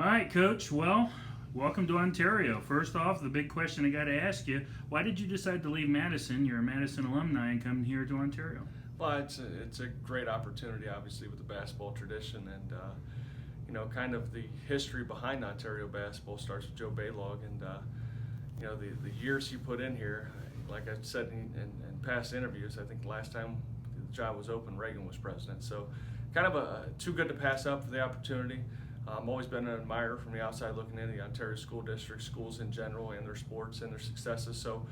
All right, Coach. Well, welcome to Ontario. First off, the big question I got to ask you: why did you decide to leave Madison? You're a Madison alumni and come here to Ontario. Well, it's a great opportunity, obviously, with the basketball tradition, and kind of the history behind Ontario basketball starts with Joe Baylog, and the years he put in here. Like I said in past interviews, I think the last time the job was open, Reagan was president. So, kind of too good to pass up for the opportunity. I've always been an admirer from the outside looking in the Ontario school district, schools in general, and their sports and their successes. So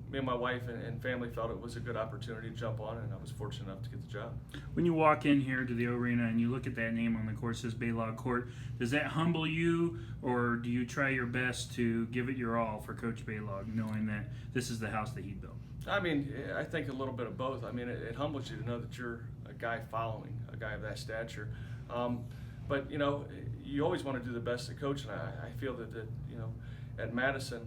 me and my wife and family felt it was a good opportunity to jump on, and I was fortunate enough to get the job. When you walk in here to the arena and you look at that name on the court, says Baylog Court, does that humble you, or do you try your best to give it your all for Coach Baylog, knowing that this is the house that he built? I mean, I think a little bit of both. I mean, it humbles you to know that you're a guy following a guy of that stature. But you always want to do the best as a coach, and I feel that at Madison,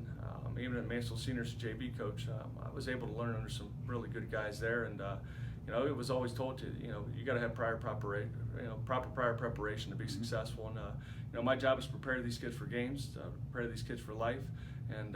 even at Mansfield Seniors JV coach, I was able to learn under some really good guys there, and it was always told to you got to have proper prior preparation to be successful, and my job is to prepare these kids for games, prepare these kids for life, and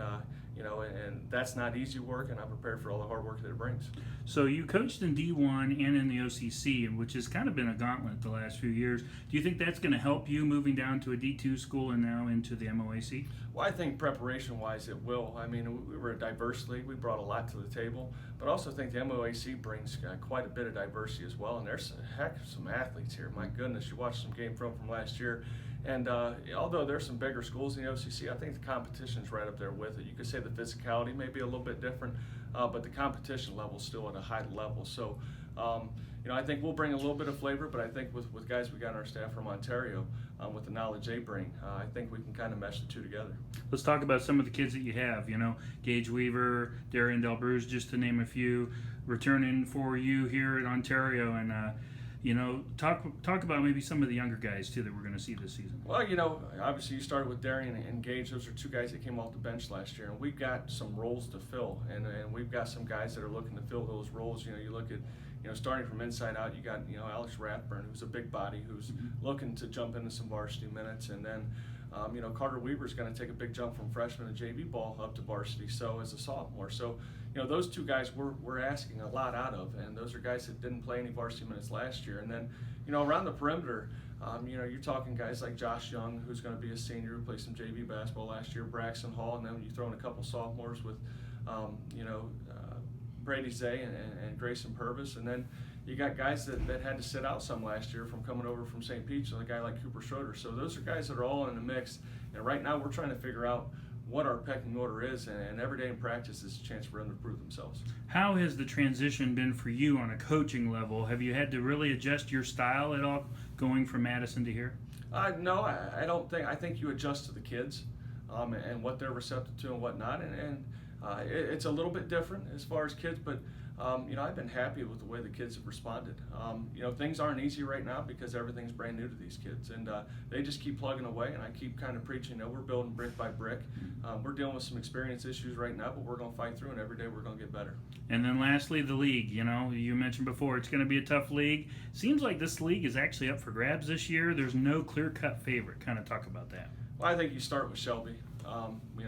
and that's not easy work, and I'm prepared for all the hard work that it brings. So you coached in D1 and in the OCC, which has kind of been a gauntlet the last few years. Do you think that's going to help you moving down to a D2 school and now into the MOAC? Well, I think preparation-wise it will. I mean, we were a diverse league. We brought a lot to the table, but I also think the MOAC brings quite a bit of diversity as well, and there's a heck of some athletes here. My goodness, you watched some game from last year. And although there's some bigger schools in the OCC, I think the competition's right up there with it. You could say the physicality may be a little bit different, but the competition level is still at a high level. So, I think we'll bring a little bit of flavor, but I think with guys we got on our staff from Ontario, with the knowledge they bring, I think we can kind of mesh the two together. Let's talk about some of the kids that you have. Gage Weaver, Darian Delbruce, just to name a few, returning for you here in Ontario, and talk about maybe some of the younger guys too that we're going to see this season. Well, obviously you started with Darian and Gage. Those are two guys that came off the bench last year, and we've got some roles to fill, and we've got some guys that are looking to fill those roles. You look at starting from inside out, you got Alex Rathburn, who's a big body, who's looking to jump into some varsity minutes, and then Carter Weaver's going to take a big jump from freshman to JV ball up to varsity, so as a sophomore. So those two guys we're asking a lot out of, and those are guys that didn't play any varsity minutes last year. And then around the perimeter, you're talking guys like Josh Young, who's going to be a senior, who played some JV basketball last year, Braxton Hall, and then you throw in a couple sophomores with Brady Zay and Grayson Purvis, and then you got guys that had to sit out some last year from coming over from St. Pete, so a guy like Cooper Schroeder. So those are guys that are all in the mix, and right now we're trying to figure out what our pecking order is, and every day in practice is a chance for them to prove themselves. How has the transition been for you on a coaching level? Have you had to really adjust your style at all going from Madison to here? No, I don't think. I think you adjust to the kids and what they're receptive to and whatnot, and it's a little bit different as far as kids, but I've been happy with the way the kids have responded. Things aren't easy right now because everything's brand new to these kids, and they just keep plugging away, and I keep kind of preaching, we're building brick by brick. We're dealing with some experience issues right now, but we're going to fight through, and every day we're going to get better. And then lastly, the league. You mentioned before it's going to be a tough league. Seems like this league is actually up for grabs this year. There's no clear-cut favorite. Kind of talk about that. Well, I think you start with Shelby.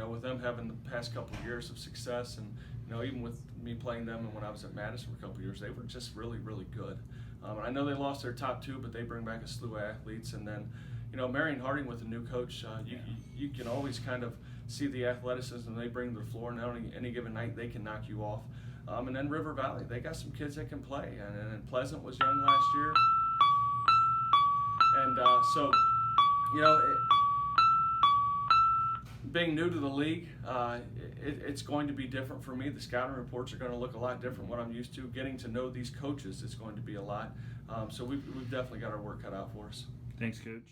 With them having the past couple of years of success, and even with me playing them and when I was at Madison for a couple of years, they were just really, really good. And I know they lost their top two, but they bring back a slew of athletes. And then, Marion Harding with a new coach, you can always kind of see the athleticism they bring to the floor. Not only any given night they can knock you off. And then River Valley, they got some kids that can play. And Pleasant was young last year. And being new to the league, it's going to be different for me. The scouting reports are going to look a lot different what I'm used to. Getting to know these coaches is going to be a lot. So we've definitely got our work cut out for us. Thanks, Coach.